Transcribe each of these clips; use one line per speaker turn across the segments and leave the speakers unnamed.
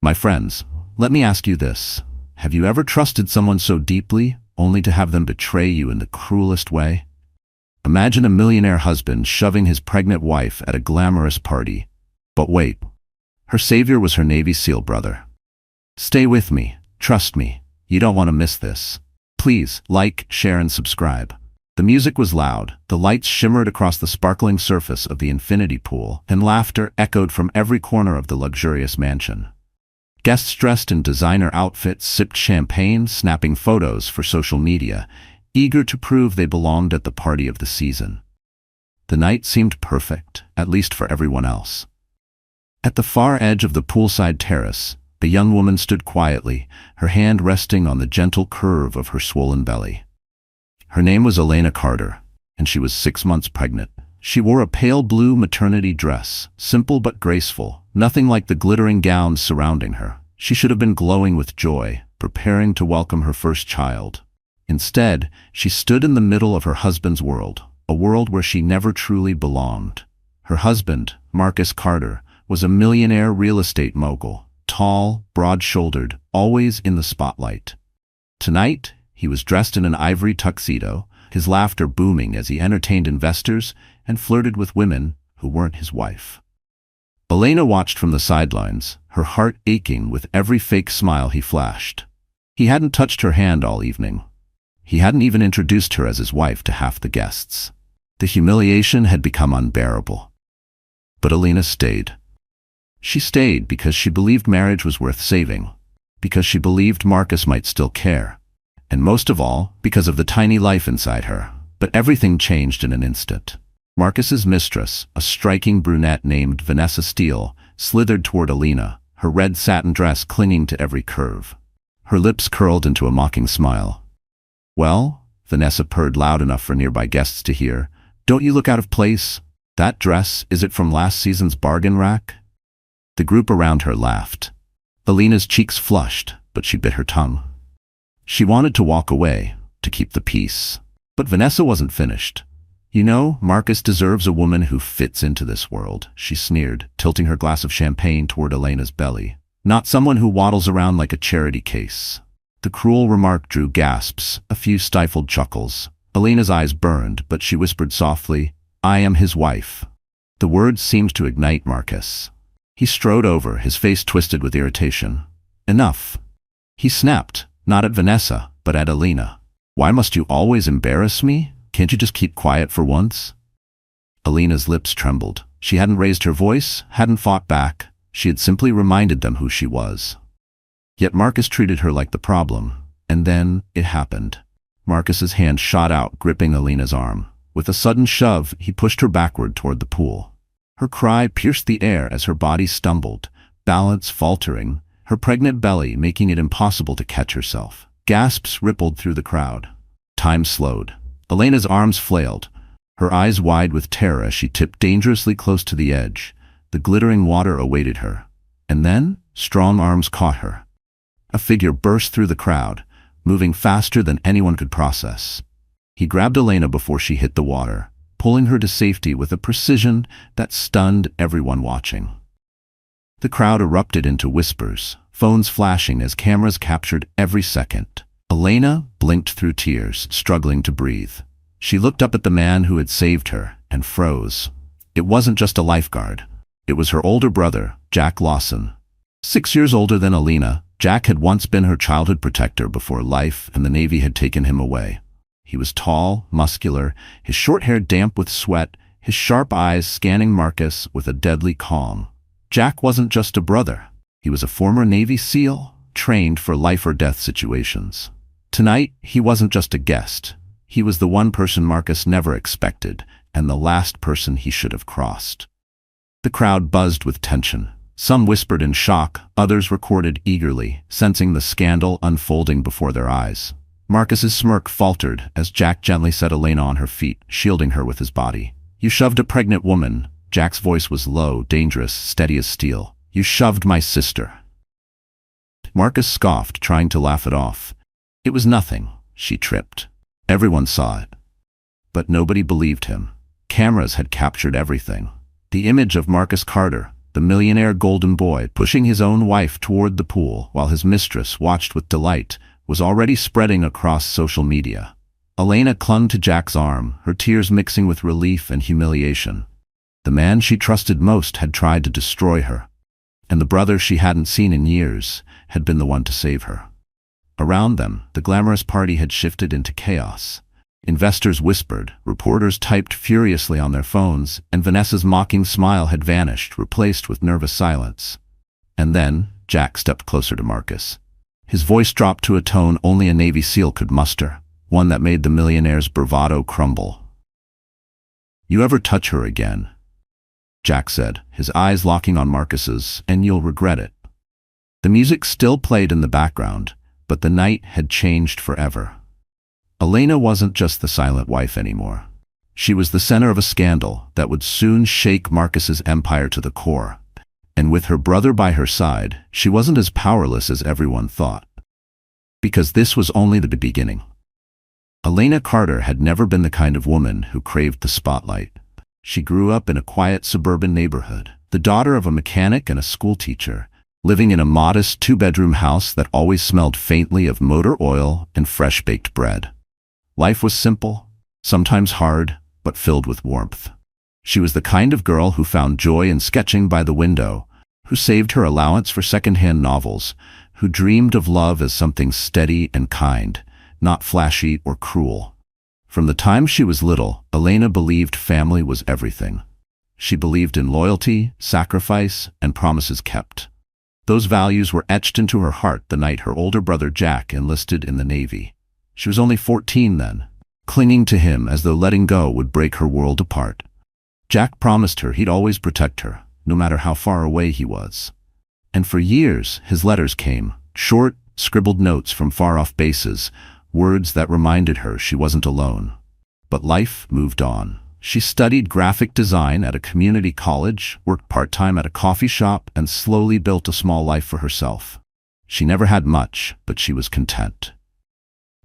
My friends, let me ask you this. Have you ever trusted someone so deeply, only to have them betray you in the cruelest way? Imagine a millionaire husband shoving his pregnant wife at a glamorous party. But wait, her savior was her Navy SEAL brother. Stay with me, trust me, you don't want to miss this. Please, like, share and subscribe. The music was loud, the lights shimmered across the sparkling surface of the infinity pool, and laughter echoed from every corner of the luxurious mansion. Guests dressed in designer outfits sipped champagne, snapping photos for social media, eager to prove they belonged at the party of the season. The night seemed perfect, at least for everyone else. At the far edge of the poolside terrace, the young woman stood quietly, her hand resting on the gentle curve of her swollen belly. Her name was Elena Carter, and she was 6 months pregnant. She wore a pale blue maternity dress, simple but graceful, nothing like the glittering gowns surrounding her. She should have been glowing with joy, preparing to welcome her first child. Instead, she stood in the middle of her husband's world, a world where she never truly belonged. Her husband, Marcus Carter, was a millionaire real estate mogul, tall, broad-shouldered, always in the spotlight. Tonight, he was dressed in an ivory tuxedo, his laughter booming as he entertained investors and flirted with women who weren't his wife. Elena watched from the sidelines, her heart aching with every fake smile he flashed. He hadn't touched her hand all evening. He hadn't even introduced her as his wife to half the guests. The humiliation had become unbearable. But Elena stayed. She stayed because she believed marriage was worth saving, because she believed Marcus might still care, and most of all, because of the tiny life inside her. But everything changed in an instant. Marcus's mistress, a striking brunette named Vanessa Steele, slithered toward Elena, her red satin dress clinging to every curve. Her lips curled into a mocking smile. "Well," Vanessa purred loud enough for nearby guests to hear, "don't you look out of place? That dress, is it from last season's bargain rack?" The group around her laughed. Elena's cheeks flushed, but she bit her tongue. She wanted to walk away, to keep the peace. But Vanessa wasn't finished. "You know, Marcus deserves a woman who fits into this world," she sneered, tilting her glass of champagne toward Elena's belly. "Not someone who waddles around like a charity case." The cruel remark drew gasps, a few stifled chuckles. Elena's eyes burned, but she whispered softly, "I am his wife." The words seemed to ignite Marcus. He strode over, his face twisted with irritation. "Enough." He snapped, not at Vanessa, but at Elena. "Why must you always embarrass me? Can't you just keep quiet for once?" Elena's lips trembled. She hadn't raised her voice, hadn't fought back. She had simply reminded them who she was. Yet Marcus treated her like the problem. And then it happened. Marcus's hand shot out, gripping Elena's arm. With a sudden shove, he pushed her backward toward the pool. Her cry pierced the air as her body stumbled, balance faltering, her pregnant belly making it impossible to catch herself. Gasps rippled through the crowd. Time slowed. Elena's arms flailed, her eyes wide with terror as she tipped dangerously close to the edge. The glittering water awaited her. And then, strong arms caught her. A figure burst through the crowd, moving faster than anyone could process. He grabbed Elena before she hit the water, pulling her to safety with a precision that stunned everyone watching. The crowd erupted into whispers, phones flashing as cameras captured every second. Elena blinked through tears, struggling to breathe. She looked up at the man who had saved her and froze. It wasn't just a lifeguard. It was her older brother, Jack Lawson. 6 years older than Elena, Jack had once been her childhood protector before life and the Navy had taken him away. He was tall, muscular, his short hair damp with sweat, his sharp eyes scanning Marcus with a deadly calm. Jack wasn't just a brother. He was a former Navy SEAL, trained for life-or-death situations. Tonight, he wasn't just a guest. He was the one person Marcus never expected, and the last person he should have crossed. The crowd buzzed with tension. Some whispered in shock, others recorded eagerly, sensing the scandal unfolding before their eyes. Marcus's smirk faltered as Jack gently set Elena on her feet, shielding her with his body. "You shoved a pregnant woman." Jack's voice was low, dangerous, steady as steel. "You shoved my sister." Marcus scoffed, trying to laugh it off. It was nothing. She tripped. Everyone saw it. But nobody believed him. Cameras had captured everything. The image of Marcus Carter, the millionaire golden boy, pushing his own wife toward the pool while his mistress watched with delight, was already spreading across social media. Elena clung to Jack's arm, her tears mixing with relief and humiliation. The man she trusted most had tried to destroy her, and the brother she hadn't seen in years had been the one to save her. Around them, the glamorous party had shifted into chaos. Investors whispered, reporters typed furiously on their phones, and Vanessa's mocking smile had vanished, replaced with nervous silence. And then, Jack stepped closer to Marcus. His voice dropped to a tone only a Navy SEAL could muster, one that made the millionaire's bravado crumble. "You ever touch her again?" Jack said, his eyes locking on Marcus's, "and you'll regret it." The music still played in the background, but the night had changed forever. Elena wasn't just the silent wife anymore. She was the center of a scandal that would soon shake Marcus's empire to the core. And with her brother by her side, she wasn't as powerless as everyone thought. Because this was only the beginning. Elena Carter had never been the kind of woman who craved the spotlight. She grew up in a quiet suburban neighborhood, the daughter of a mechanic and a schoolteacher, living in a modest two-bedroom house that always smelled faintly of motor oil and fresh-baked bread. Life was simple, sometimes hard, but filled with warmth. She was the kind of girl who found joy in sketching by the window, who saved her allowance for second-hand novels, who dreamed of love as something steady and kind, not flashy or cruel. From the time she was little, Elena believed family was everything. She believed in loyalty, sacrifice, and promises kept. Those values were etched into her heart the night her older brother Jack enlisted in the Navy. She was only 14 then, clinging to him as though letting go would break her world apart. Jack promised her he'd always protect her, no matter how far away he was. And for years, his letters came, short, scribbled notes from far-off bases, words that reminded her she wasn't alone. But life moved on. She studied graphic design at a community college, worked part-time at a coffee shop, and slowly built a small life for herself. She never had much, but she was content.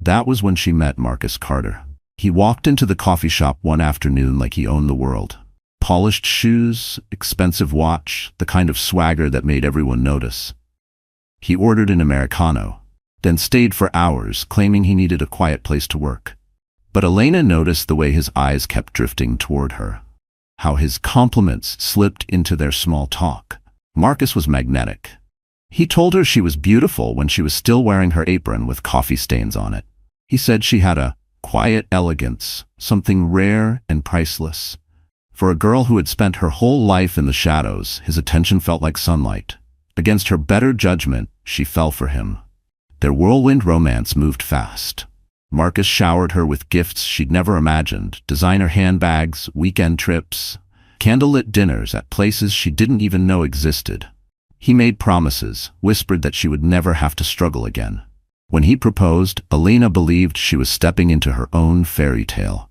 That was when she met Marcus Carter. He walked into the coffee shop one afternoon like he owned the world. Polished shoes, expensive watch, the kind of swagger that made everyone notice. He ordered an Americano, then stayed for hours, claiming he needed a quiet place to work. But Elena noticed the way his eyes kept drifting toward her, how his compliments slipped into their small talk. Marcus was magnetic. He told her she was beautiful when she was still wearing her apron with coffee stains on it. He said she had a quiet elegance, something rare and priceless. For a girl who had spent her whole life in the shadows, his attention felt like sunlight. Against her better judgment, she fell for him. Their whirlwind romance moved fast. Marcus showered her with gifts she'd never imagined, designer handbags, weekend trips, candlelit dinners at places she didn't even know existed. He made promises, whispered that she would never have to struggle again. When he proposed, Elena believed she was stepping into her own fairy tale.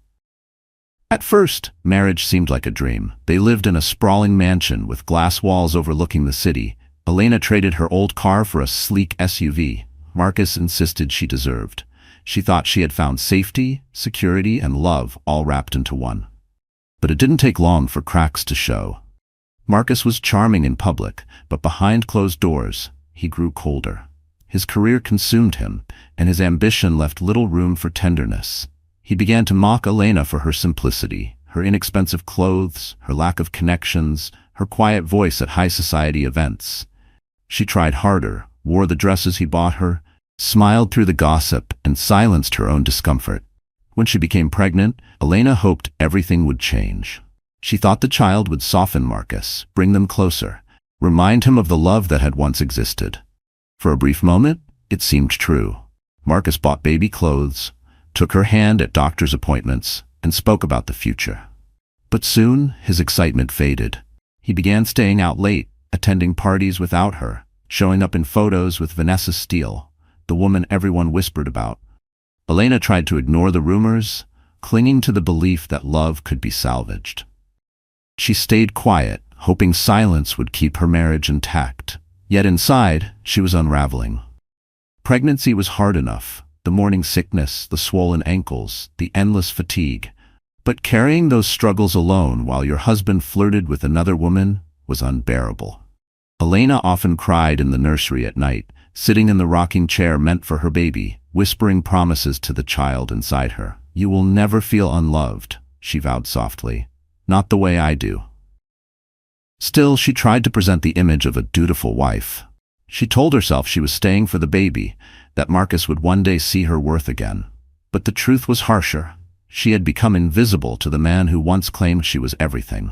At first, marriage seemed like a dream. They lived in a sprawling mansion with glass walls overlooking the city. Elena traded her old car for a sleek SUV. Marcus insisted she deserved. She thought she had found safety, security, and love all wrapped into one. But it didn't take long for cracks to show. Marcus was charming in public, but behind closed doors, he grew colder. His career consumed him, and his ambition left little room for tenderness. He began to mock Elena for her simplicity, her inexpensive clothes, her lack of connections, her quiet voice at high society events. She tried harder, wore the dresses he bought her, smiled through the gossip, and silenced her own discomfort. When she became pregnant, Elena hoped everything would change. She thought the child would soften Marcus, bring them closer, remind him of the love that had once existed. For a brief moment, it seemed true. Marcus bought baby clothes, took her hand at doctor's appointments, and spoke about the future. But soon, his excitement faded. He began staying out late, attending parties without her, showing up in photos with Vanessa Steele, the woman everyone whispered about. Elena tried to ignore the rumors, clinging to the belief that love could be salvaged. She stayed quiet, hoping silence would keep her marriage intact. Yet inside, she was unraveling. Pregnancy was hard enough, the morning sickness, the swollen ankles, the endless fatigue. But carrying those struggles alone while your husband flirted with another woman was unbearable. Elena often cried in the nursery at night, sitting in the rocking chair meant for her baby, whispering promises to the child inside her. "You will never feel unloved," she vowed softly. "Not the way I do." Still, she tried to present the image of a dutiful wife. She told herself she was staying for the baby, that Marcus would one day see her worth again. But the truth was harsher. She had become invisible to the man who once claimed she was everything.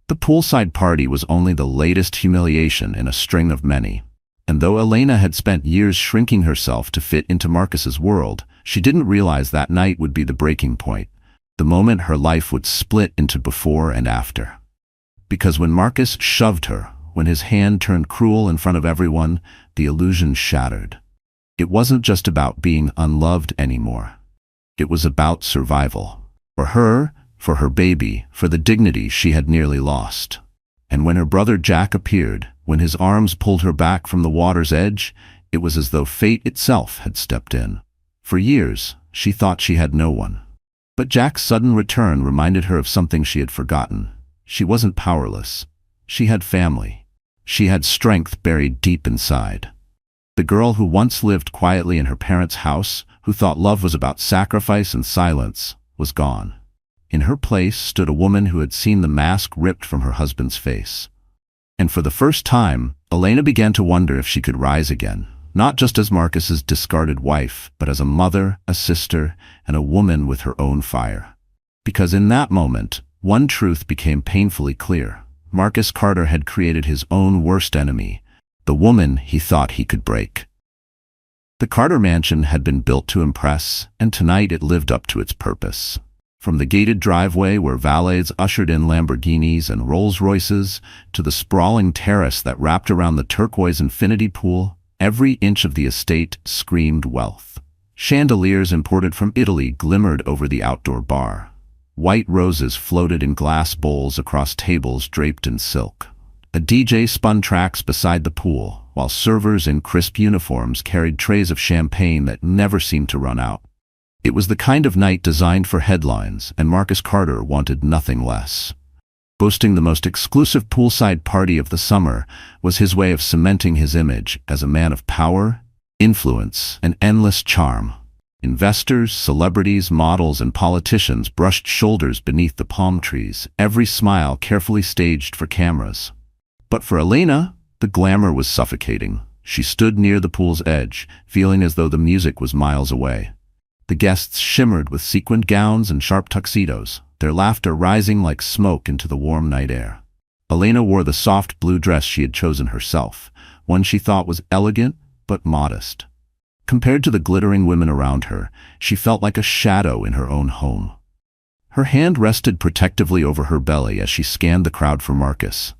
The poolside party was only the latest humiliation in a string of many. And though Elena had spent years shrinking herself to fit into Marcus's world, she didn't realize that night would be the breaking point, the moment her life would split into before and after. Because when Marcus shoved her, when his hand turned cruel in front of everyone, the illusion shattered. It wasn't just about being unloved anymore. It was about survival. For her, for her baby, for the dignity she had nearly lost. And when her brother Jack appeared, when his arms pulled her back from the water's edge, it was as though fate itself had stepped in. For years, she thought she had no one. But Jack's sudden return reminded her of something she had forgotten. She wasn't powerless. She had family. She had strength buried deep inside. The girl who once lived quietly in her parents' house, who thought love was about sacrifice and silence, was gone. In her place stood a woman who had seen the mask ripped from her husband's face. And for the first time, Elena began to wonder if she could rise again, not just as Marcus's discarded wife, but as a mother, a sister, and a woman with her own fire. Because in that moment, one truth became painfully clear. Marcus Carter had created his own worst enemy, the woman he thought he could break. The Carter mansion had been built to impress, and tonight it lived up to its purpose. From the gated driveway where valets ushered in Lamborghinis and Rolls-Royces, to the sprawling terrace that wrapped around the turquoise infinity pool, every inch of the estate screamed wealth. Chandeliers imported from Italy glimmered over the outdoor bar. White roses floated in glass bowls across tables draped in silk. A DJ spun tracks beside the pool, while servers in crisp uniforms carried trays of champagne that never seemed to run out. It was the kind of night designed for headlines, and Marcus Carter wanted nothing less. Boasting the most exclusive poolside party of the summer was his way of cementing his image as a man of power, influence, and endless charm. Investors, celebrities, models, and politicians brushed shoulders beneath the palm trees, every smile carefully staged for cameras. But for Elena, the glamour was suffocating. She stood near the pool's edge, feeling as though the music was miles away. The guests shimmered with sequined gowns and sharp tuxedos, their laughter rising like smoke into the warm night air. Elena wore the soft blue dress she had chosen herself, one she thought was elegant but modest. Compared to the glittering women around her, she felt like a shadow in her own home. Her hand rested protectively over her belly as she scanned the crowd for Marcus.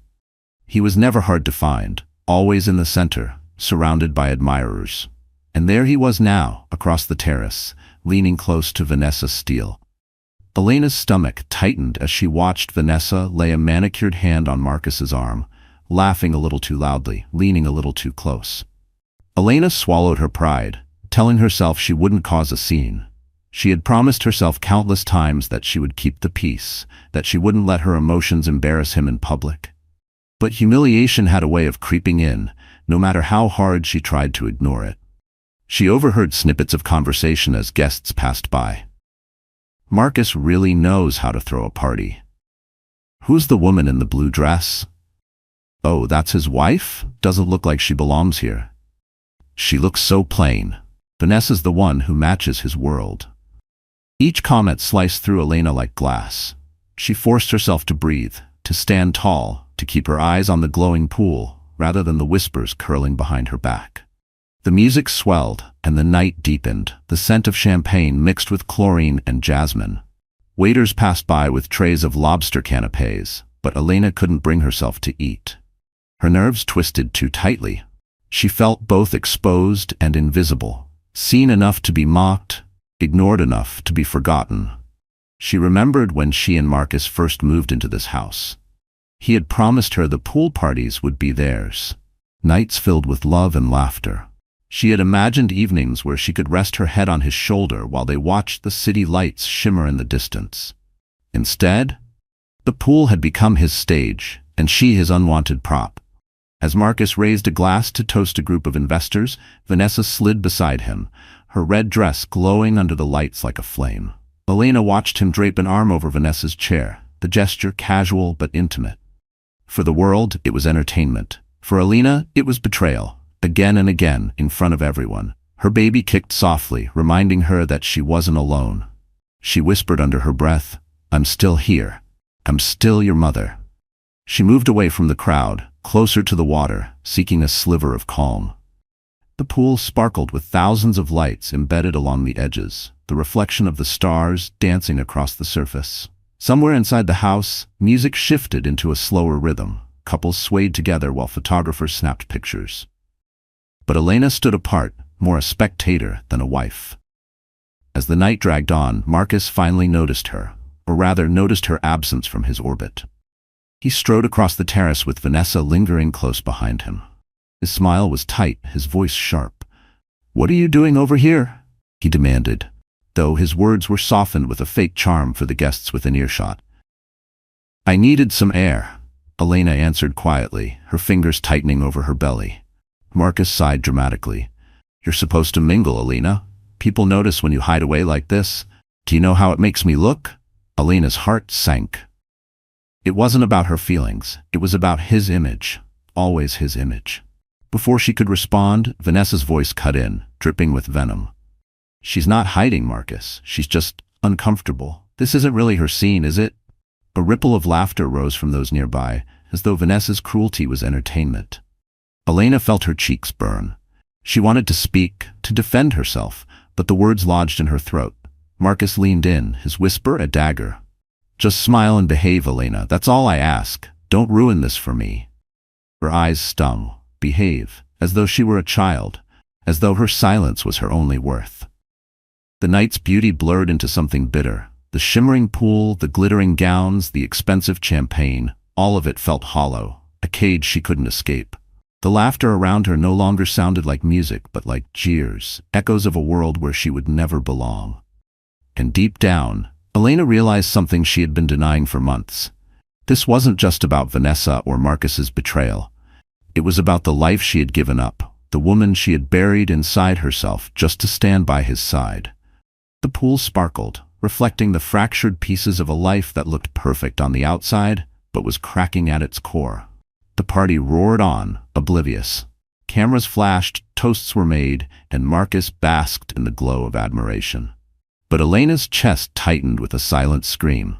He was never hard to find, always in the center, surrounded by admirers. And there he was now, across the terrace, leaning close to Vanessa Steele. Elena's stomach tightened as she watched Vanessa lay a manicured hand on Marcus's arm, laughing a little too loudly, leaning a little too close. Elena swallowed her pride, telling herself she wouldn't cause a scene. She had promised herself countless times that she would keep the peace, that she wouldn't let her emotions embarrass him in public. But humiliation had a way of creeping in, no matter how hard she tried to ignore it. She overheard snippets of conversation as guests passed by. Marcus really knows how to throw a party. Who's the woman in the blue dress? Oh, that's his wife? Doesn't look like she belongs here. She looks so plain. Vanessa's the one who matches his world. Each comment sliced through Elena like glass. She forced herself to breathe, to stand tall, to keep her eyes on the glowing pool, rather than the whispers curling behind her back. The music swelled, and the night deepened, the scent of champagne mixed with chlorine and jasmine. Waiters passed by with trays of lobster canapés, but Elena couldn't bring herself to eat. Her nerves twisted too tightly. She felt both exposed and invisible, seen enough to be mocked, ignored enough to be forgotten. She remembered when she and Marcus first moved into this house. He had promised her the pool parties would be theirs, nights filled with love and laughter. She had imagined evenings where she could rest her head on his shoulder while they watched the city lights shimmer in the distance. Instead, the pool had become his stage, and she his unwanted prop. As Marcus raised a glass to toast a group of investors, Vanessa slid beside him, her red dress glowing under the lights like a flame. Elena watched him drape an arm over Vanessa's chair, the gesture casual but intimate. For the world, it was entertainment. For Elena, it was betrayal, again and again, in front of everyone. Her baby kicked softly, reminding her that she wasn't alone. She whispered under her breath, "I'm still here. I'm still your mother." She moved away from the crowd, closer to the water, seeking a sliver of calm. The pool sparkled with thousands of lights embedded along the edges, the reflection of the stars dancing across the surface. Somewhere inside the house, music shifted into a slower rhythm. Couples swayed together while photographers snapped pictures. But Elena stood apart, more a spectator than a wife. As the night dragged on, Marcus finally noticed her, or rather noticed her absence from his orbit. He strode across the terrace with Vanessa lingering close behind him. His smile was tight, his voice sharp. "What are you doing over here?" he demanded, though his words were softened with a fake charm for the guests within earshot. "I needed some air," Elena answered quietly, her fingers tightening over her belly. Marcus sighed dramatically. "You're supposed to mingle, Elena. People notice when you hide away like this. Do you know how it makes me look?" Elena's heart sank. It wasn't about her feelings. It was about his image. Always his image. Before she could respond, Vanessa's voice cut in, dripping with venom. "She's not hiding, Marcus. She's just uncomfortable. This isn't really her scene, is it?" A ripple of laughter rose from those nearby, as though Vanessa's cruelty was entertainment. Elena felt her cheeks burn. She wanted to speak, to defend herself, but the words lodged in her throat. Marcus leaned in, his whisper a dagger. "Just smile and behave, Elena. That's all I ask. Don't ruin this for me." Her eyes stung. Behave, as though she were a child, as though her silence was her only worth. The night's beauty blurred into something bitter. The shimmering pool, the glittering gowns, the expensive champagne, all of it felt hollow, a cage she couldn't escape. The laughter around her no longer sounded like music, but like jeers, echoes of a world where she would never belong. And deep down, Elena realized something she had been denying for months. This wasn't just about Vanessa or Marcus's betrayal. It was about the life she had given up, the woman she had buried inside herself just to stand by his side. The pool sparkled, reflecting the fractured pieces of a life that looked perfect on the outside, but was cracking at its core. The party roared on, oblivious. Cameras flashed, toasts were made, and Marcus basked in the glow of admiration. But Elena's chest tightened with a silent scream.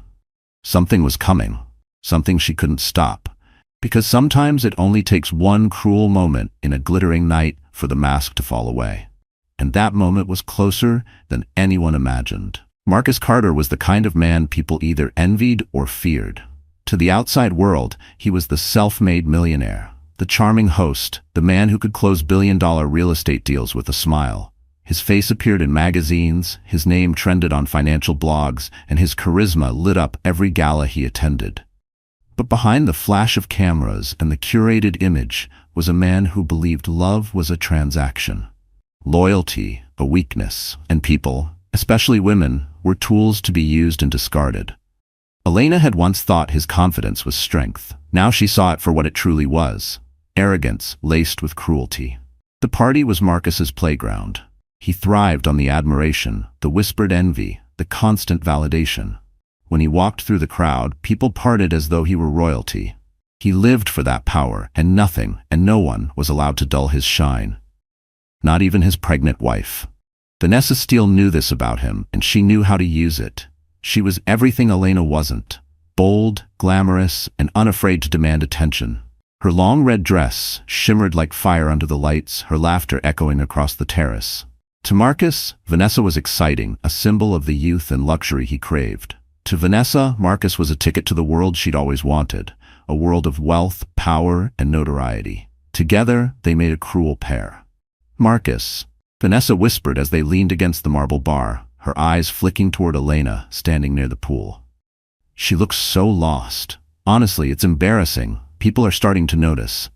Something was coming, something she couldn't stop. Because sometimes it only takes one cruel moment in a glittering night for the mask to fall away. And that moment was closer than anyone imagined. Marcus Carter was the kind of man people either envied or feared. To the outside world, he was the self-made millionaire, the charming host, the man who could close billion-dollar real estate deals with a smile. His face appeared in magazines, his name trended on financial blogs, and his charisma lit up every gala he attended. But behind the flash of cameras and the curated image was a man who believed love was a transaction. Loyalty, a weakness, and people, especially women, were tools to be used and discarded. Elena had once thought his confidence was strength. Now she saw it for what it truly was: arrogance laced with cruelty. The party was Marcus's playground. He thrived on the admiration, the whispered envy, the constant validation. When he walked through the crowd, people parted as though he were royalty. He lived for that power, and nothing and no one was allowed to dull his shine. Not even his pregnant wife. Vanessa Steele knew this about him, and she knew how to use it. She was everything Elena wasn't: bold, glamorous, and unafraid to demand attention. Her long red dress shimmered like fire under the lights, her laughter echoing across the terrace. To Marcus, Vanessa was exciting, a symbol of the youth and luxury he craved. To Vanessa, Marcus was a ticket to the world she'd always wanted, a world of wealth, power, and notoriety. Together, they made a cruel pair. "Marcus," Vanessa whispered as they leaned against the marble bar, her eyes flicking toward Elena, standing near the pool. She looks so lost. Honestly, it's embarrassing. People are starting to notice.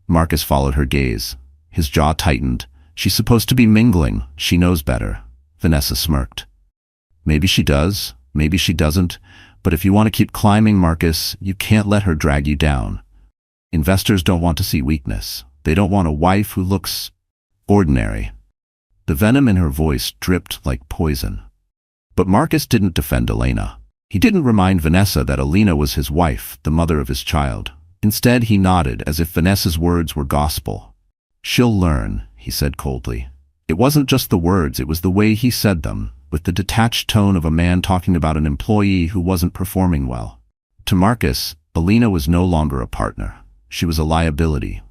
Marcus followed her gaze. His jaw tightened. "She's supposed to be mingling. She knows better." Vanessa smirked. "Maybe she does, maybe she doesn't, But if you want to keep climbing, Marcus, you can't let her drag you down. Investors don't want to see weakness. They don't want a wife who looks ordinary. The venom in her voice dripped like poison. But Marcus didn't defend Elena. He didn't remind Vanessa that Elena was his wife, the mother of his child. Instead, he nodded as if Vanessa's words were gospel. "She'll learn," he said coldly. It wasn't just the words, it was the way he said them, with the detached tone of a man talking about an employee who wasn't performing well. To Marcus, Elena was no longer a partner. She was a liability.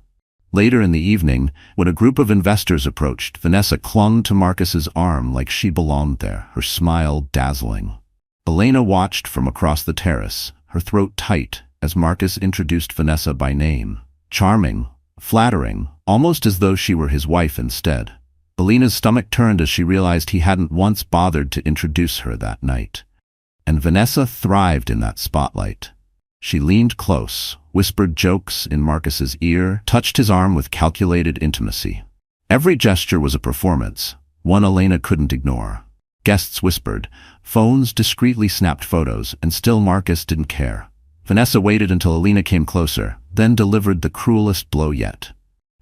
Later in the evening, when a group of investors approached, Vanessa clung to Marcus's arm like she belonged there, her smile dazzling. Elena watched from across the terrace, her throat tight, as Marcus introduced Vanessa by name. Charming, flattering, almost as though she were his wife instead. Elena's stomach turned as she realized he hadn't once bothered to introduce her that night. And Vanessa thrived in that spotlight. She leaned close, whispered jokes in Marcus's ear, touched his arm with calculated intimacy. Every gesture was a performance, one Elena couldn't ignore. Guests whispered, phones discreetly snapped photos, and still Marcus didn't care. Vanessa waited until Elena came closer, then delivered the cruelest blow yet.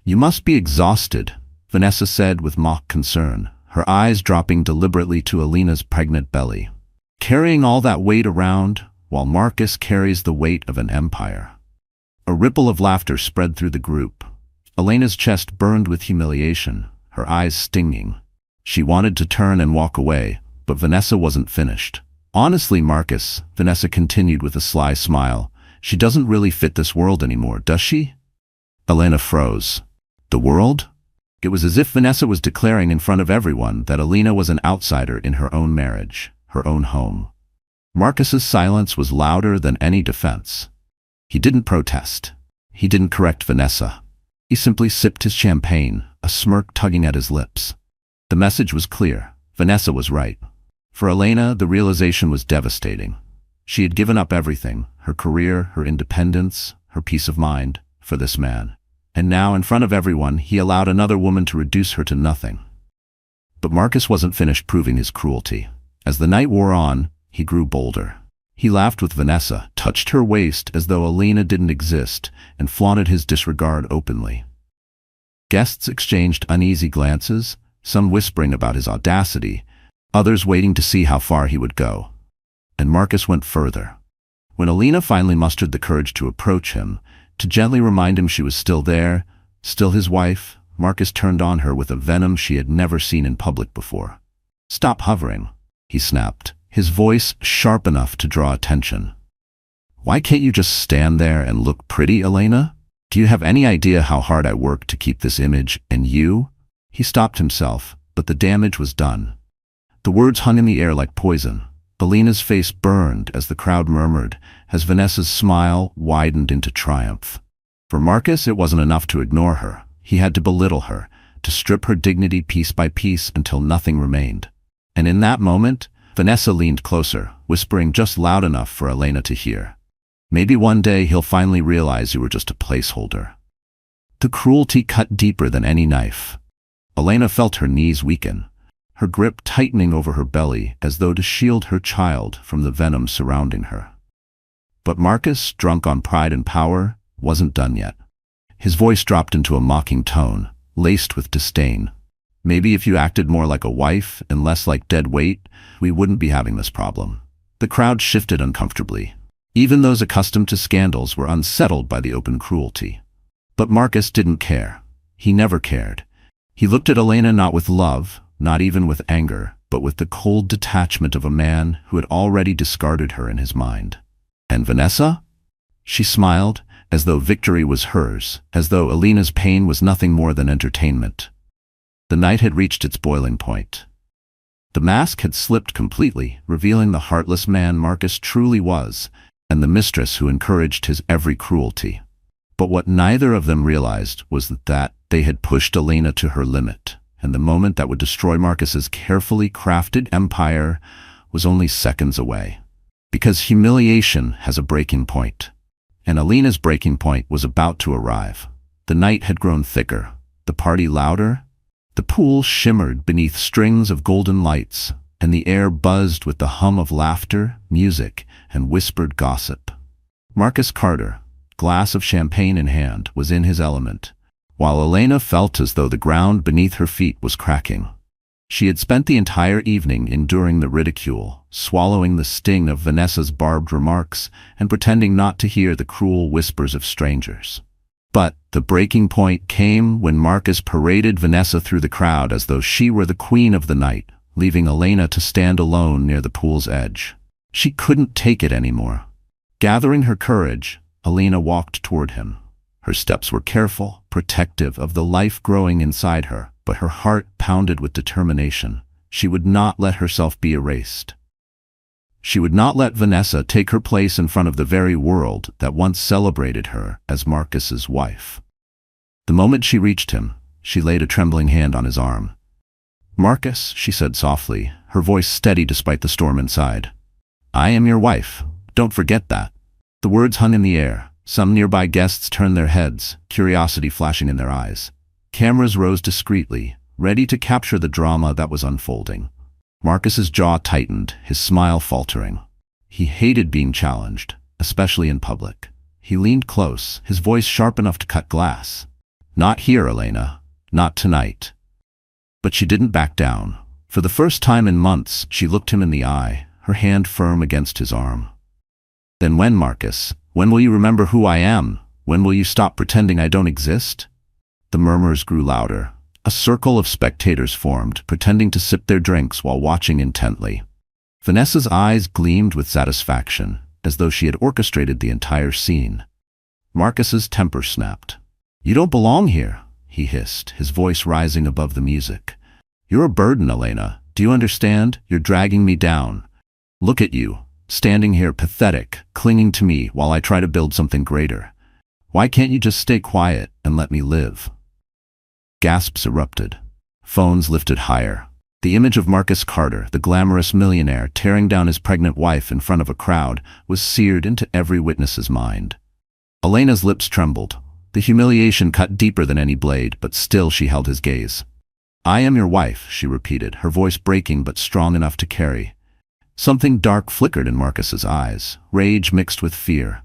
"You must be exhausted," Vanessa said with mock concern, her eyes dropping deliberately to Elena's pregnant belly. "Carrying all that weight around, while Marcus carries the weight of an empire." A ripple of laughter spread through the group. Elena's chest burned with humiliation, her eyes stinging. She wanted to turn and walk away, but Vanessa wasn't finished. "Honestly, Marcus," Vanessa continued with a sly smile, "she doesn't really fit this world anymore, does she?" Elena froze. The world? It was as if Vanessa was declaring in front of everyone that Elena was an outsider in her own marriage, her own home. Marcus's silence was louder than any defense. He didn't protest. He didn't correct Vanessa. He simply sipped his champagne, a smirk tugging at his lips. The message was clear. Vanessa was right. For Elena, the realization was devastating. She had given up everything, her career, her independence, her peace of mind, for this man. And now, in front of everyone, he allowed another woman to reduce her to nothing. But Marcus wasn't finished proving his cruelty. As the night wore on, he grew bolder. He laughed with Vanessa, touched her waist as though Elena didn't exist, and flaunted his disregard openly. Guests exchanged uneasy glances, some whispering about his audacity, others waiting to see how far he would go. And Marcus went further. When Elena finally mustered the courage to approach him, to gently remind him she was still there, still his wife, Marcus turned on her with a venom she had never seen in public before. "Stop hovering," he snapped, his voice sharp enough to draw attention. "Why can't you just stand there and look pretty, Elena? Do you have any idea how hard I work to keep this image, and you?" He stopped himself, but the damage was done. The words hung in the air like poison. Elena's face burned as the crowd murmured, as Vanessa's smile widened into triumph. For Marcus, it wasn't enough to ignore her. He had to belittle her, to strip her dignity piece by piece until nothing remained. And in that moment, Vanessa leaned closer, whispering just loud enough for Elena to hear. "Maybe one day he'll finally realize you were just a placeholder." The cruelty cut deeper than any knife. Elena felt her knees weaken, her grip tightening over her belly as though to shield her child from the venom surrounding her. But Marcus, drunk on pride and power, wasn't done yet. His voice dropped into a mocking tone, laced with disdain. "Maybe if you acted more like a wife and less like dead weight, we wouldn't be having this problem." The crowd shifted uncomfortably. Even those accustomed to scandals were unsettled by the open cruelty. But Marcus didn't care. He never cared. He looked at Elena not with love, not even with anger, but with the cold detachment of a man who had already discarded her in his mind. "And Vanessa?" She smiled, as though victory was hers, as though Elena's pain was nothing more than entertainment. The night had reached its boiling point. The mask had slipped completely, revealing the heartless man Marcus truly was, and the mistress who encouraged his every cruelty. But what neither of them realized was that they had pushed Elena to her limit, and the moment that would destroy Marcus's carefully crafted empire was only seconds away. Because humiliation has a breaking point, and Elena's breaking point was about to arrive. The night had grown thicker, the party louder. The pool shimmered beneath strings of golden lights, and the air buzzed with the hum of laughter, music, and whispered gossip. Marcus Carter, glass of champagne in hand, was in his element, while Elena felt as though the ground beneath her feet was cracking. She had spent the entire evening enduring the ridicule, swallowing the sting of Vanessa's barbed remarks, and pretending not to hear the cruel whispers of strangers. But the breaking point came when Marcus paraded Vanessa through the crowd as though she were the queen of the night, leaving Elena to stand alone near the pool's edge. She couldn't take it anymore. Gathering her courage, Elena walked toward him. Her steps were careful, protective of the life growing inside her, but her heart pounded with determination. She would not let herself be erased. She would not let Vanessa take her place in front of the very world that once celebrated her as Marcus's wife. The moment she reached him, she laid a trembling hand on his arm. "Marcus," she said softly, her voice steady despite the storm inside. "I am your wife. Don't forget that." The words hung in the air. Some nearby guests turned their heads, curiosity flashing in their eyes. Cameras rose discreetly, ready to capture the drama that was unfolding. Marcus's jaw tightened, his smile faltering. He hated being challenged, especially in public. He leaned close, his voice sharp enough to cut glass. "Not here, Elena. Not tonight." But she didn't back down. For the first time in months, she looked him in the eye, her hand firm against his arm. "Then when, Marcus? When will you remember who I am? When will you stop pretending I don't exist?" The murmurs grew louder. A circle of spectators formed, pretending to sip their drinks while watching intently. Vanessa's eyes gleamed with satisfaction, as though she had orchestrated the entire scene. Marcus's temper snapped. "You don't belong here," he hissed, his voice rising above the music. "You're a burden, Elena. Do you understand? You're dragging me down. Look at you, standing here pathetic, clinging to me while I try to build something greater. Why can't you just stay quiet and let me live?" Gasps erupted. Phones lifted higher. The image of Marcus Carter, the glamorous millionaire tearing down his pregnant wife in front of a crowd, was seared into every witness's mind. Elena's lips trembled. The humiliation cut deeper than any blade, but still she held his gaze. "I am your wife," she repeated, her voice breaking but strong enough to carry. Something dark flickered in Marcus's eyes, rage mixed with fear.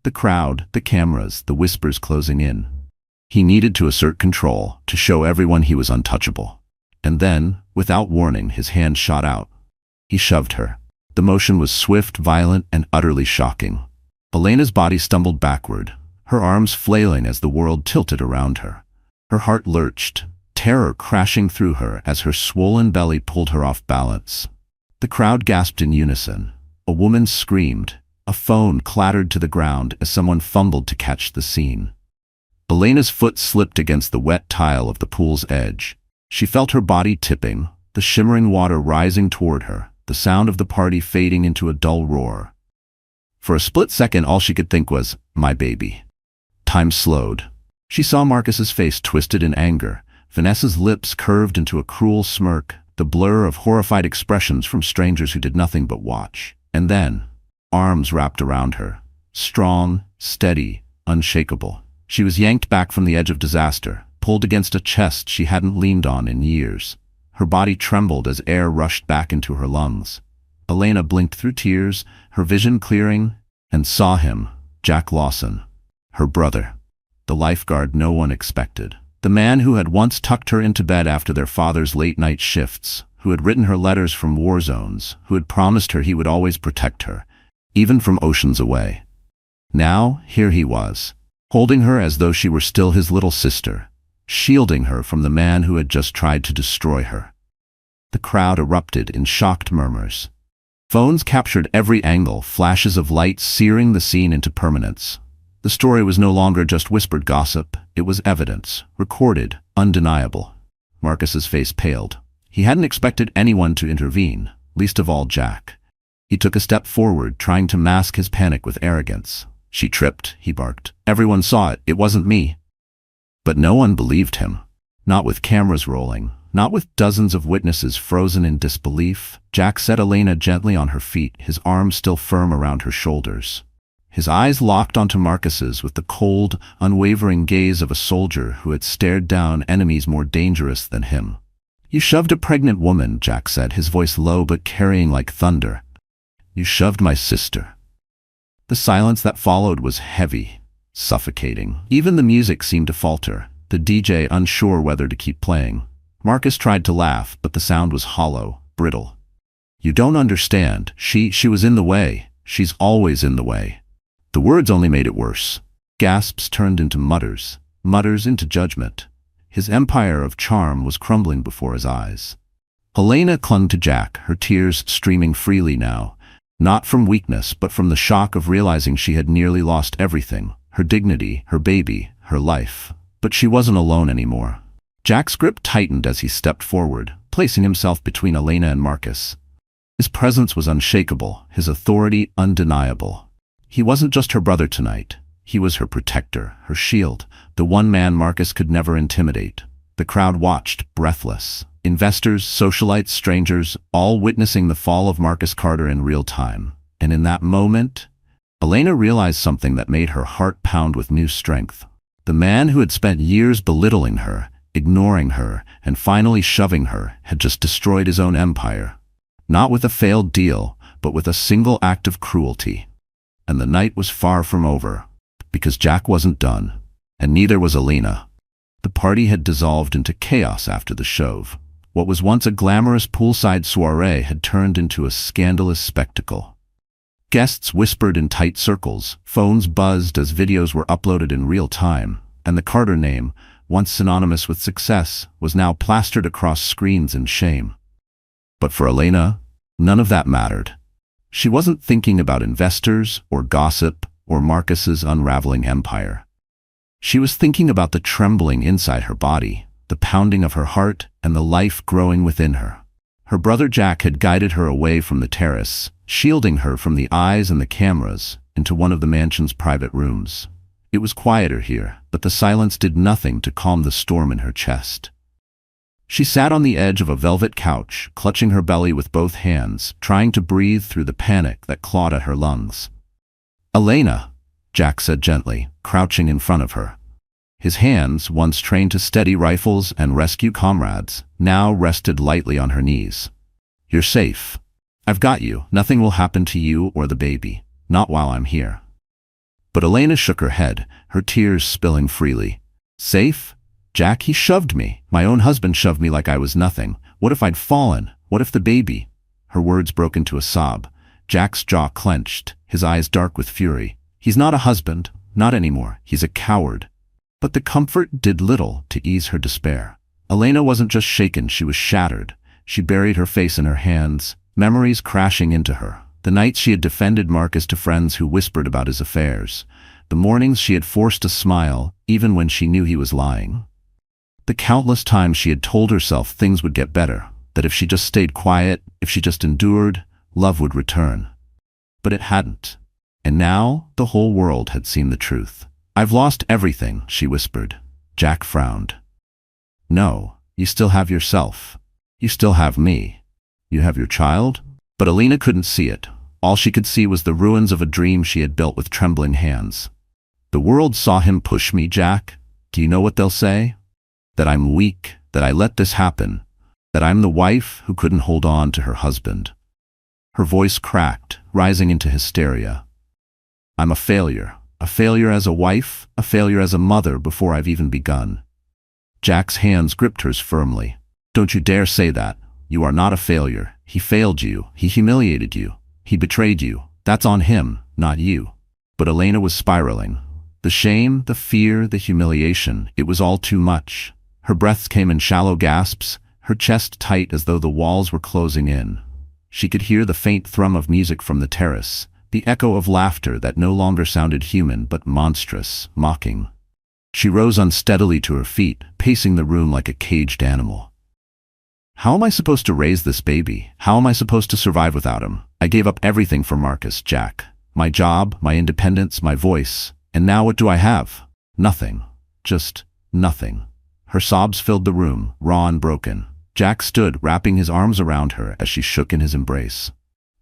The crowd, the cameras, the whispers closing in. He needed to assert control, to show everyone he was untouchable. And then, without warning, his hand shot out. He shoved her. The motion was swift, violent, and utterly shocking. Elena's body stumbled backward, her arms flailing as the world tilted around her. Her heart lurched, terror crashing through her as her swollen belly pulled her off balance. The crowd gasped in unison. A woman screamed. A phone clattered to the ground as someone fumbled to catch the scene. Elena's foot slipped against the wet tile of the pool's edge. She felt her body tipping, the shimmering water rising toward her, the sound of the party fading into a dull roar. For a split second, all she could think was, "My baby." Time slowed. She saw Marcus's face twisted in anger, Vanessa's lips curved into a cruel smirk, the blur of horrified expressions from strangers who did nothing but watch. And then, arms wrapped around her, strong, steady, unshakable. She was yanked back from the edge of disaster, pulled against a chest she hadn't leaned on in years. Her body trembled as air rushed back into her lungs. Elena blinked through tears, her vision clearing, and saw him, Jack Lawson, her brother, the lifeguard no one expected. The man who had once tucked her into bed after their father's late-night shifts, who had written her letters from war zones, who had promised her he would always protect her, even from oceans away. Now, here he was, holding her as though she were still his little sister, shielding her from the man who had just tried to destroy her. The crowd erupted in shocked murmurs. Phones captured every angle, flashes of light searing the scene into permanence. The story was no longer just whispered gossip, it was evidence, recorded, undeniable. Marcus's face paled. He hadn't expected anyone to intervene, least of all Jack. He took a step forward, trying to mask his panic with arrogance. "She tripped," he barked. "Everyone saw it, it wasn't me." But no one believed him. Not with cameras rolling, not with dozens of witnesses frozen in disbelief. Jack set Elena gently on her feet, his arms still firm around her shoulders. His eyes locked onto Marcus's with the cold, unwavering gaze of a soldier who had stared down enemies more dangerous than him. You shoved a pregnant woman, Jack said, his voice low but carrying like thunder. You shoved my sister. The silence that followed was heavy, suffocating. Even the music seemed to falter, the DJ unsure whether to keep playing. Marcus tried to laugh, but the sound was hollow, brittle. You don't understand. She was in the way. She's always in the way. The words only made it worse. Gasps turned into mutters, mutters into judgment. His empire of charm was crumbling before his eyes. Helena clung to Jack, her tears streaming freely now, not from weakness but from the shock of realizing she had nearly lost everything, her dignity, her baby, her life. But she wasn't alone anymore. Jack's grip tightened as he stepped forward, placing himself between Helena and Marcus. His presence was unshakable, his authority undeniable. He wasn't just her brother tonight. He was her protector, her shield, the one man Marcus could never intimidate. The crowd watched, breathless. Investors, socialites, strangers, all witnessing the fall of Marcus Carter in real time. And in that moment, Helena realized something that made her heart pound with new strength. The man who had spent years belittling her, ignoring her, and finally shoving her, had just destroyed his own empire. Not with a failed deal, but with a single act of cruelty. And the night was far from over, because Jack wasn't done, and neither was Helena. The party had dissolved into chaos after the shove. What was once a glamorous poolside soiree had turned into a scandalous spectacle. Guests whispered in tight circles, phones buzzed as videos were uploaded in real time, and the Carter name, once synonymous with success, was now plastered across screens in shame. But for Helena, none of that mattered. She wasn't thinking about investors or gossip or Marcus's unraveling empire. She was thinking about the trembling inside her body, the pounding of her heart, and the life growing within her. Her brother Jack had guided her away from the terrace, shielding her from the eyes and the cameras, into one of the mansion's private rooms. It was quieter here, but the silence did nothing to calm the storm in her chest. She sat on the edge of a velvet couch, clutching her belly with both hands, trying to breathe through the panic that clawed at her lungs. "Helena," Jack said gently, crouching in front of her. His hands, once trained to steady rifles and rescue comrades, now rested lightly on her knees. "You're safe. I've got you. Nothing will happen to you or the baby. Not while I'm here." But Helena shook her head, her tears spilling freely. "Safe? Jack, he shoved me. My own husband shoved me like I was nothing. What if I'd fallen? What if the baby?" Her words broke into a sob. Jack's jaw clenched, his eyes dark with fury. "He's not a husband. Not anymore. He's a coward." But the comfort did little to ease her despair. Helena wasn't just shaken, she was shattered. She buried her face in her hands, memories crashing into her. The nights she had defended Marcus to friends who whispered about his affairs. The mornings she had forced a smile, even when she knew he was lying. The countless times she had told herself things would get better, that if she just stayed quiet, if she just endured, love would return. But it hadn't. And now, the whole world had seen the truth. "I've lost everything," she whispered. Jack frowned. "No, you still have yourself. You still have me. You have your child?" But Helena couldn't see it. All she could see was the ruins of a dream she had built with trembling hands. "The world saw him push me, Jack. Do you know what they'll say? That I'm weak, that I let this happen, that I'm the wife who couldn't hold on to her husband." Her voice cracked, rising into hysteria. "I'm a failure as a wife, a failure as a mother before I've even begun." Jack's hands gripped hers firmly. "Don't you dare say that. You are not a failure. He failed you. He humiliated you. He betrayed you. That's on him, not you." But Helena was spiraling. The shame, the fear, the humiliation, it was all too much. Her breaths came in shallow gasps, her chest tight as though the walls were closing in. She could hear the faint thrum of music from the terrace, the echo of laughter that no longer sounded human but monstrous, mocking. She rose unsteadily to her feet, pacing the room like a caged animal. "How am I supposed to raise this baby? How am I supposed to survive without him? I gave up everything for Marcus, Jack. My job, my independence, my voice. And now what do I have? Nothing. Just nothing." Her sobs filled the room, raw and broken. Jack stood, wrapping his arms around her as she shook in his embrace.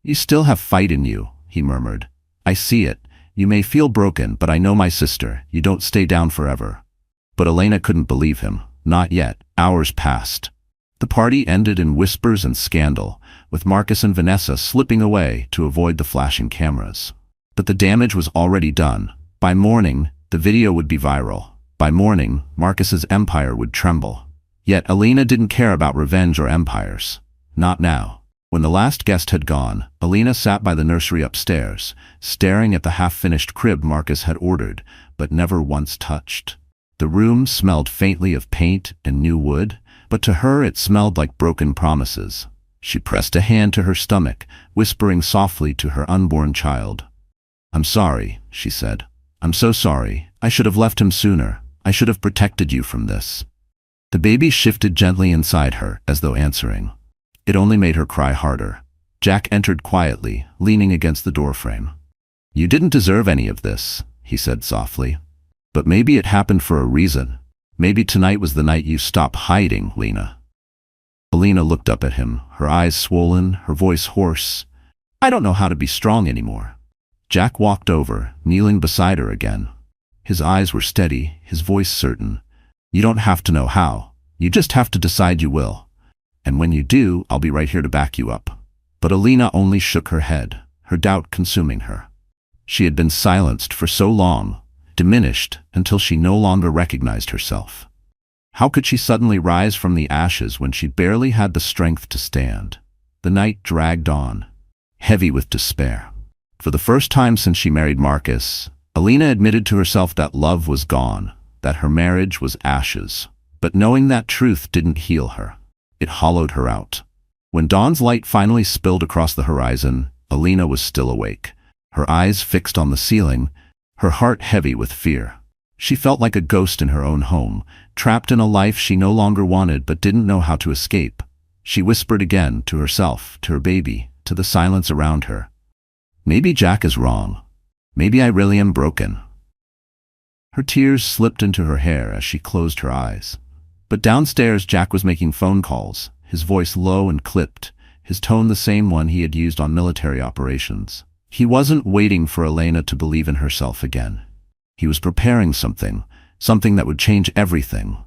"You still have fight in you," he murmured. "I see it. You may feel broken, but I know my sister. You don't stay down forever." But Helena couldn't believe him. Not yet. Hours passed. The party ended in whispers and scandal, with Marcus and Vanessa slipping away to avoid the flashing cameras. But the damage was already done. By morning, the video would be viral. By morning, Marcus's empire would tremble. Yet Alina didn't care about revenge or empires. Not now. When the last guest had gone, Alina sat by the nursery upstairs, staring at the half-finished crib Marcus had ordered, but never once touched. The room smelled faintly of paint and new wood, but to her it smelled like broken promises. She pressed a hand to her stomach, whispering softly to her unborn child. "I'm sorry," she said. "I'm so sorry. I should have left him sooner. I should have protected you from this." The baby shifted gently inside her, as though answering. It only made her cry harder. Jack entered quietly, leaning against the doorframe. "You didn't deserve any of this," he said softly. "But maybe it happened for a reason. Maybe tonight was the night you stop hiding, Lena." Alina looked up at him, her eyes swollen, her voice hoarse. "I don't know how to be strong anymore." Jack walked over, kneeling beside her again. His eyes were steady, his voice certain. "You don't have to know how. You just have to decide you will. And when you do, I'll be right here to back you up." But Alina only shook her head, her doubt consuming her. She had been silenced for so long, diminished until she no longer recognized herself. How could she suddenly rise from the ashes when she barely had the strength to stand? The night dragged on, heavy with despair. For the first time since she married Marcus, Alina admitted to herself that love was gone, that her marriage was ashes. But knowing that truth didn't heal her. It hollowed her out. When dawn's light finally spilled across the horizon, Alina was still awake, her eyes fixed on the ceiling, her heart heavy with fear. She felt like a ghost in her own home, trapped in a life she no longer wanted but didn't know how to escape. She whispered again, to herself, to her baby, to the silence around her. "Maybe Jack is wrong. Maybe I really am broken." Her tears slipped into her hair as she closed her eyes. But downstairs Jack was making phone calls, his voice low and clipped, his tone the same one he had used on military operations. He wasn't waiting for Elena to believe in herself again. He was preparing something that would change everything.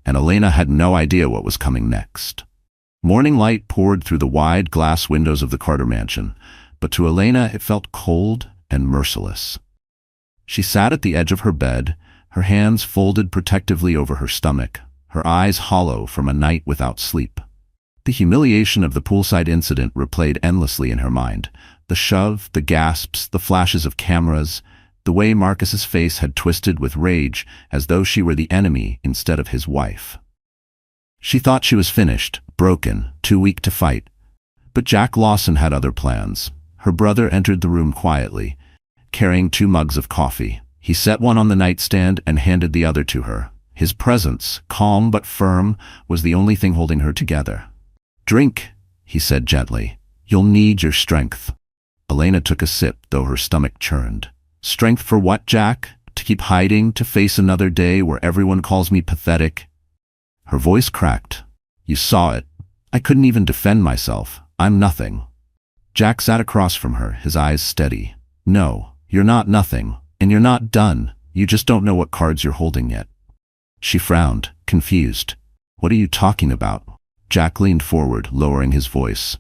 And Elena had no idea what was coming next. Morning light poured through the wide glass windows of the Carter mansion, but to Elena it felt cold and merciless. She sat at the edge of her bed, her hands folded protectively over her stomach, her eyes hollow from a night without sleep. The humiliation of the Poolside incident replayed endlessly in her mind. The shove, the gasps, the flashes of cameras, the way Marcus's face had twisted with rage as though she were the enemy instead of his wife. She thought she was finished, broken, too weak to fight. But Jack Lawson had other plans. Her brother entered the room quietly, carrying 2 mugs of coffee. He set one on the nightstand and handed the other to her. His presence, calm but firm, was the only thing holding her together. "Drink," he said gently. "You'll need your strength." Elena took a sip, though her stomach churned. "Strength for what, Jack? To keep hiding, to face another day where everyone calls me pathetic?" Her voice cracked. "You saw it. I couldn't even defend myself. I'm nothing." Jack sat across from her, his eyes steady. "No, you're not nothing, and you're not done. You just don't know what cards you're holding yet." She frowned, confused. "What are you talking about?" Jack leaned forward, lowering his voice.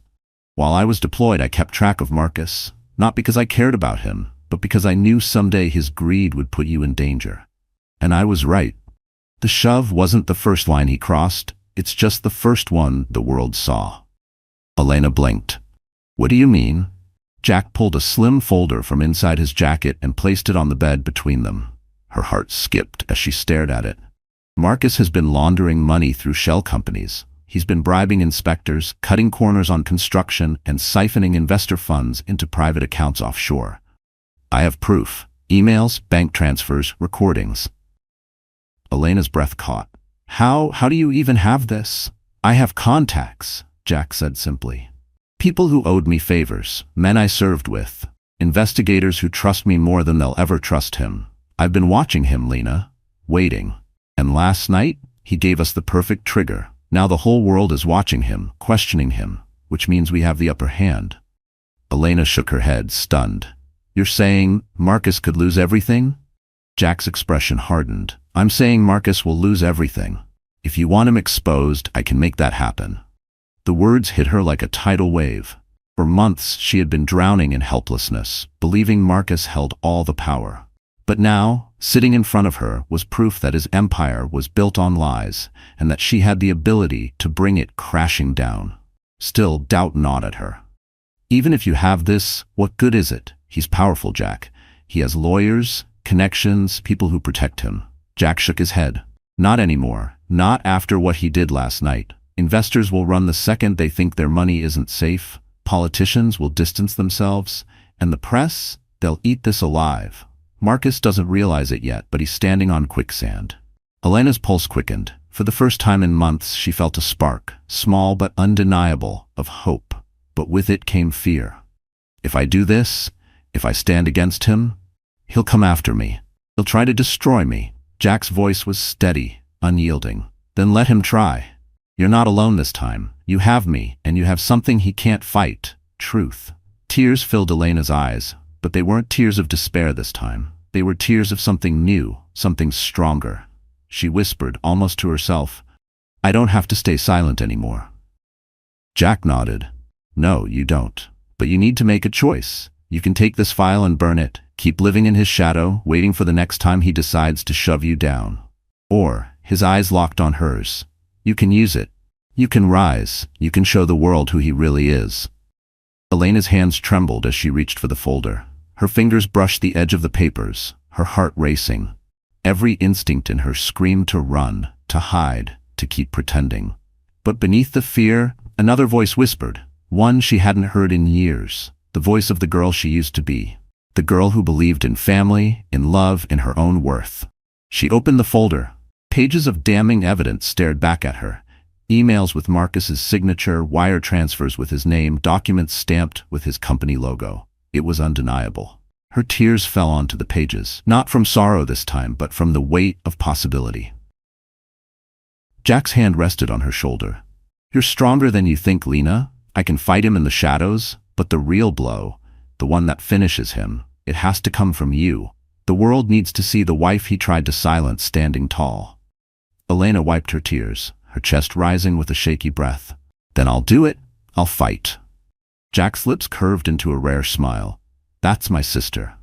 "While I was deployed, I kept track of Marcus, not because I cared about him, but because I knew someday his greed would put you in danger. And I was right. The shove wasn't the first line he crossed, it's just the first one the world saw." Elena blinked. "What do you mean?" Jack pulled a slim folder from inside his jacket and placed it on the bed between them. Her heart skipped as she stared at it. "Marcus has been laundering money through shell companies. He's been bribing inspectors, cutting corners on construction, and siphoning investor funds into private accounts offshore. I have proof. Emails, bank transfers, recordings." Elena's breath caught. How do you even have this?" "I have contacts," Jack said simply. "People who owed me favors, men I served with, investigators who trust me more than they'll ever trust him. I've been watching him, Lena, waiting. And last night, he gave us the perfect trigger. Now the whole world is watching him, questioning him, which means we have the upper hand." Elena shook her head, stunned. "You're saying Marcus could lose everything?" Jack's expression hardened. "I'm saying Marcus will lose everything. If you want him exposed, I can make that happen." The words hit her like a tidal wave. For months, she had been drowning in helplessness, believing Marcus held all the power. But now, sitting in front of her was proof that his empire was built on lies, and that she had the ability to bring it crashing down. Still, doubt gnawed at her. "Even if you have this, what good is it? He's powerful, Jack. He has lawyers, connections, people who protect him." Jack shook his head. "Not anymore. Not after what he did last night. Investors will run the second they think their money isn't safe. Politicians will distance themselves. And the press, they'll eat this alive." Marcus doesn't realize it yet, but he's standing on quicksand. Elena's pulse quickened. For the first time in months, she felt a spark, small but undeniable, of hope. But with it came fear. If I do this, if I stand against him, he'll come after me. He'll try to destroy me. Jack's voice was steady, unyielding. "Then let him try. You're not alone this time. You have me, and you have something he can't fight: truth." Tears filled Elena's eyes, but they weren't tears of despair this time. They were tears of something new, something stronger. She whispered, almost to herself, "I don't have to stay silent anymore." Jack nodded. "No, you don't. But you need to make a choice. You can take this file and burn it, keep living in his shadow, waiting for the next time he decides to shove you down. Or," his eyes locked on hers, "you can use it. You can rise. You can show the world who he really is." Elena's hands trembled as she reached for the folder. Her fingers brushed the edge of the papers, her heart racing. Every instinct in her screamed to run, to hide, to keep pretending. But beneath the fear, another voice whispered, one she hadn't heard in years, the voice of the girl she used to be. The girl who believed in family, in love, in her own worth. She opened the folder. Pages of damning evidence stared back at her. Emails with Marcus's signature, wire transfers with his name, documents stamped with his company logo. It was undeniable. Her tears fell onto the pages, not from sorrow this time, but from the weight of possibility. Jack's hand rested on her shoulder. "You're stronger than you think, Lena. I can fight him in the shadows, but the real blow, the one that finishes him, it has to come from you. The world needs to see the wife he tried to silence standing tall." Elena wiped her tears, her chest rising with a shaky breath. "Then I'll do it. I'll fight." Jack's lips curved into a rare smile. "That's my sister."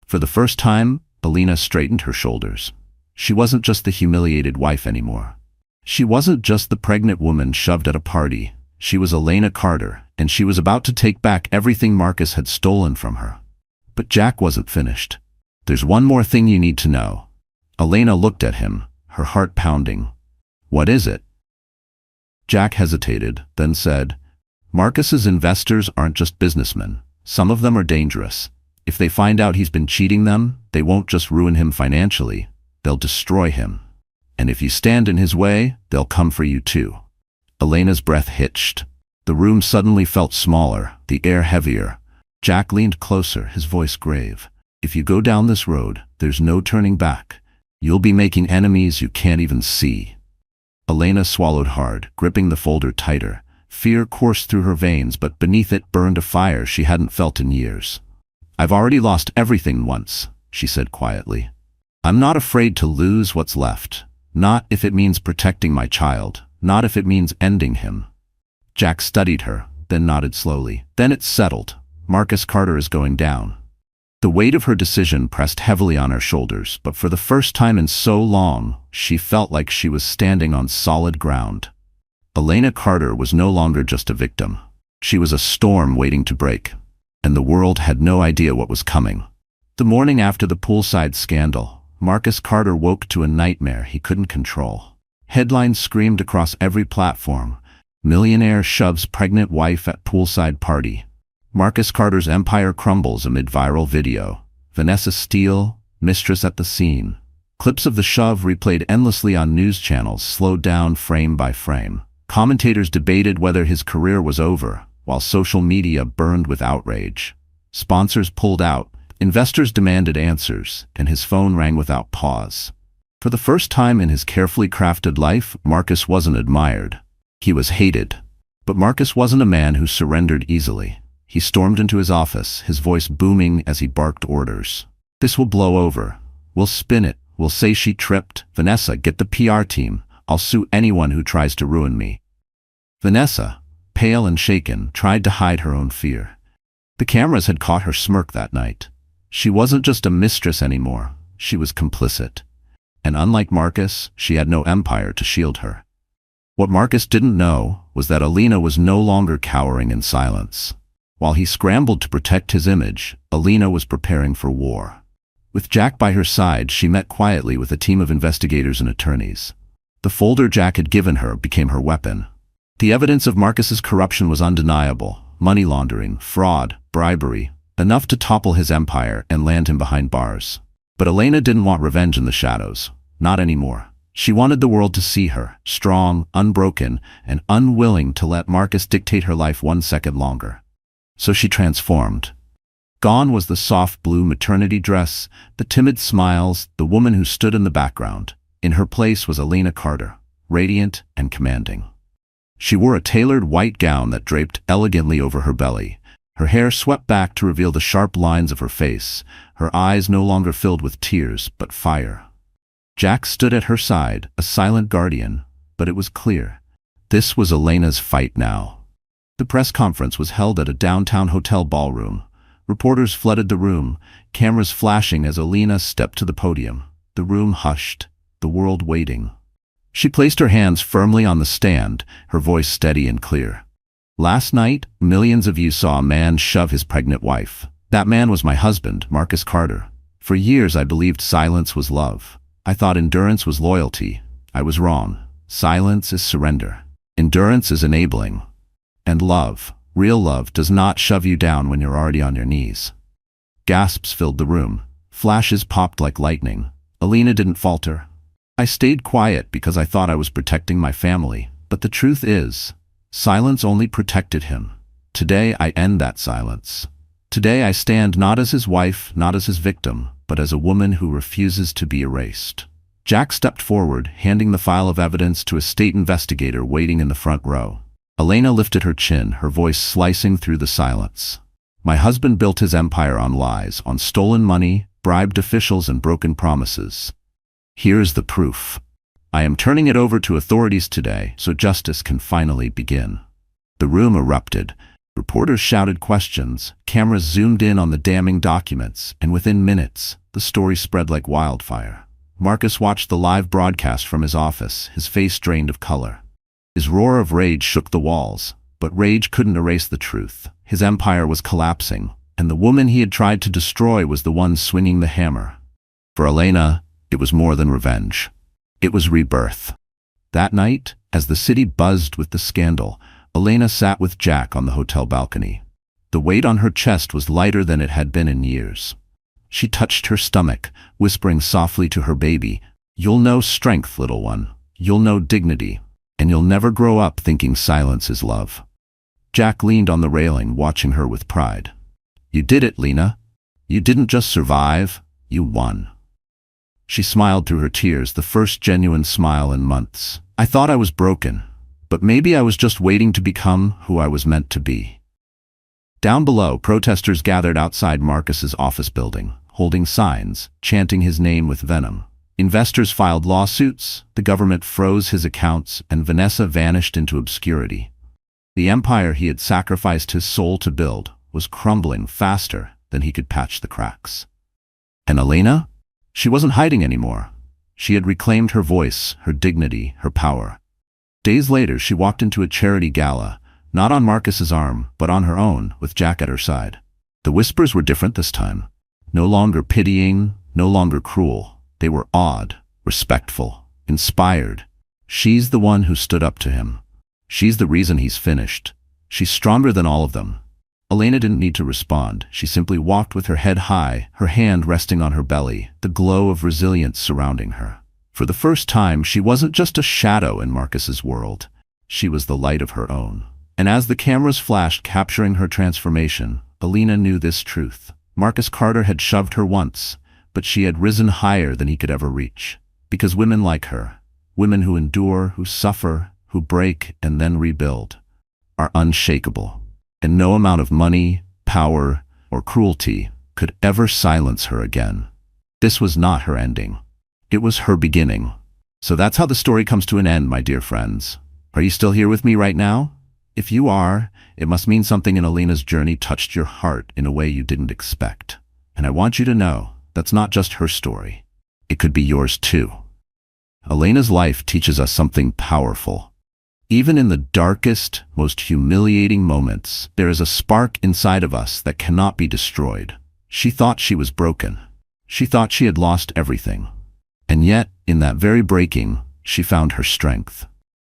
For the first time, Elena straightened her shoulders. She wasn't just the humiliated wife anymore. She wasn't just the pregnant woman shoved at a party. She was Elena Carter, and she was about to take back everything Marcus had stolen from her. But Jack wasn't finished. "There's one more thing you need to know." Elena looked at him, her heart pounding. "What is it?" Jack hesitated, then said, "Marcus's investors aren't just businessmen. Some of them are dangerous. If they find out he's been cheating them, they won't just ruin him financially, they'll destroy him. And if you stand in his way, they'll come for you too." Elena's breath hitched. The room suddenly felt smaller, the air heavier. Jack leaned closer, his voice grave. "If you go down this road, there's no turning back. You'll be making enemies you can't even see." Elena swallowed hard, gripping the folder tighter. Fear coursed through her veins, but beneath it burned a fire she hadn't felt in years. "I've already lost everything once," she said quietly. "I'm not afraid to lose what's left. Not if it means protecting my child. Not if it means ending him." Jack studied her, then nodded slowly. "Then it's settled. Marcus Carter is going down." The weight of her decision pressed heavily on her shoulders, but for the first time in so long, she felt like she was standing on solid ground. Elena Carter was no longer just a victim. She was a storm waiting to break, and the world had no idea what was coming. The morning after the Poolside scandal, Marcus Carter woke to a nightmare he couldn't control. Headlines screamed across every platform. "Millionaire shoves pregnant wife at Poolside party." Marcus Carter's empire crumbles amid viral video. Vanessa Steele, mistress at the scene. Clips of the shove replayed endlessly on news channels, slowed down frame by frame. Commentators debated whether his career was over, while social media burned with outrage. Sponsors pulled out, investors demanded answers, and his phone rang without pause. For the first time in his carefully crafted life, Marcus wasn't admired. He was hated. But Marcus wasn't a man who surrendered easily. He stormed into his office, his voice booming as he barked orders. "This will blow over. We'll spin it. We'll say she tripped. Vanessa, get the PR team. I'll sue anyone who tries to ruin me." Vanessa, pale and shaken, tried to hide her own fear. The cameras had caught her smirk that night. She wasn't just a mistress anymore, she was complicit. And unlike Marcus, she had no empire to shield her. What Marcus didn't know was that Alina was no longer cowering in silence. While he scrambled to protect his image, Alina was preparing for war. With Jack by her side, she met quietly with a team of investigators and attorneys. The folder Jack had given her became her weapon. The evidence of Marcus's corruption was undeniable: money laundering, fraud, bribery, enough to topple his empire and land him behind bars. But Elena didn't want revenge in the shadows. Not anymore. She wanted the world to see her, strong, unbroken, and unwilling to let Marcus dictate her life 1 second longer. So she transformed. Gone was the soft blue maternity dress, the timid smiles, the woman who stood in the background. In her place was Elena Carter, radiant and commanding. She wore a tailored white gown that draped elegantly over her belly, her hair swept back to reveal the sharp lines of her face, her eyes no longer filled with tears but fire. Jack stood at her side, a silent guardian, but it was clear. This was Elena's fight now. The press conference was held at a downtown hotel ballroom. Reporters flooded the room, cameras flashing as Elena stepped to the podium. The room hushed, the world waiting. She placed her hands firmly on the stand, her voice steady and clear. "Last night, millions of you saw a man shove his pregnant wife. That man was my husband, Marcus Carter. For years I believed silence was love. I thought endurance was loyalty. I was wrong. Silence is surrender. Endurance is enabling. And love, real love, does not shove you down when you're already on your knees." Gasps filled the room. Flashes popped like lightning. Elena didn't falter. "I stayed quiet because I thought I was protecting my family. But the truth is, silence only protected him. Today I end that silence. Today I stand not as his wife, not as his victim, but as a woman who refuses to be erased." Jack stepped forward, handing the file of evidence to a state investigator waiting in the front row. Elena lifted her chin, her voice slicing through the silence. "My husband built his empire on lies, on stolen money, bribed officials, and broken promises. Here's the proof. I am turning it over to authorities today so justice can finally begin." The room erupted. Reporters shouted questions, cameras zoomed in on the damning documents, and within minutes, the story spread like wildfire. Marcus watched the live broadcast from his office, his face drained of color. His roar of rage shook the walls, but rage couldn't erase the truth. His empire was collapsing, and the woman he had tried to destroy was the one swinging the hammer. For Elena, it was more than revenge. It was rebirth. That night, as the city buzzed with the scandal, Elena sat with Jack on the hotel balcony. The weight on her chest was lighter than it had been in years. She touched her stomach, whispering softly to her baby, "You'll know strength, little one. You'll know dignity. And you'll never grow up thinking silence is love." Jack leaned on the railing, watching her with pride. "You did it, Lena. You didn't just survive, you won." She smiled through her tears, the first genuine smile in months. "I thought I was broken, but maybe I was just waiting to become who I was meant to be." Down below, protesters gathered outside Marcus's office building, holding signs, chanting his name with venom. Investors filed lawsuits, the government froze his accounts, and Vanessa vanished into obscurity. The empire he had sacrificed his soul to build was crumbling faster than he could patch the cracks. And Elena? She wasn't hiding anymore. She had reclaimed her voice, her dignity, her power. Days later, she walked into a charity gala, not on Marcus's arm, but on her own, with Jack at her side. The whispers were different this time. No longer pitying, no longer cruel. They were awed, respectful, inspired. She's the one who stood up to him. She's the reason he's finished. She's stronger than all of them. Elena didn't need to respond. She simply walked with her head high, her hand resting on her belly, the glow of resilience surrounding her. For the first time, she wasn't just a shadow in Marcus's world. She was the light of her own. And as the cameras flashed, capturing her transformation, Elena knew this truth. Marcus Carter had shoved her once, but she had risen higher than he could ever reach. Because women like her, women who endure, who suffer, who break and then rebuild, are unshakable. And no amount of money, power, or cruelty could ever silence her again. This was not her ending. It was her beginning. So that's how the story comes to an end, my dear friends. Are you still here with me right now? If you are, it must mean something in Elena's journey touched your heart in a way you didn't expect. And I want you to know, that's not just her story. It could be yours too. Elena's life teaches us something powerful. Even in the darkest, most humiliating moments, there is a spark inside of us that cannot be destroyed. She thought she was broken. She thought she had lost everything. And yet, in that very breaking, she found her strength.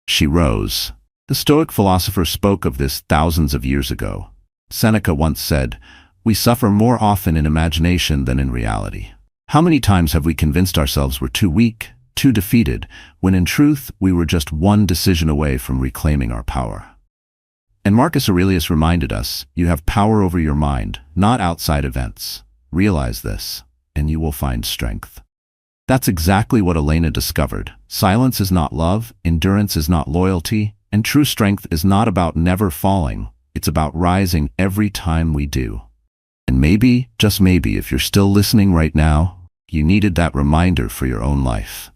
She rose. The Stoic philosopher spoke of this thousands of years ago. Seneca once said, "We suffer more often in imagination than in reality." How many times have we convinced ourselves we're too weak, too defeated, when in truth we were just one decision away from reclaiming our power? And Marcus Aurelius reminded us, you have power over your mind, not outside events. Realize this, and you will find strength. That's exactly what Elena discovered. Silence is not love, endurance is not loyalty, and true strength is not about never falling. It's about rising every time we do. And maybe, just maybe, if you're still listening right now, you needed that reminder for your own life.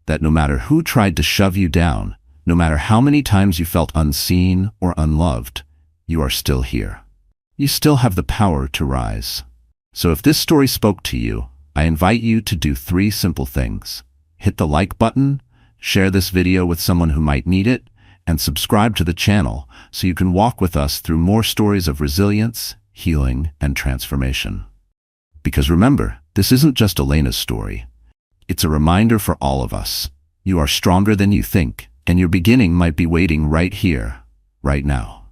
That no matter who tried to shove you down, no matter how many times you felt unseen or unloved, you are still here. You still have the power to rise. So if this story spoke to you, I invite you to do 3 simple things. Hit the like button, share this video with someone who might need it, and subscribe to the channel so you can walk with us through more stories of resilience, healing, and transformation. Because remember, this isn't just Elena's story. It's a reminder for all of us. You are stronger than you think, and your beginning might be waiting right here, right now.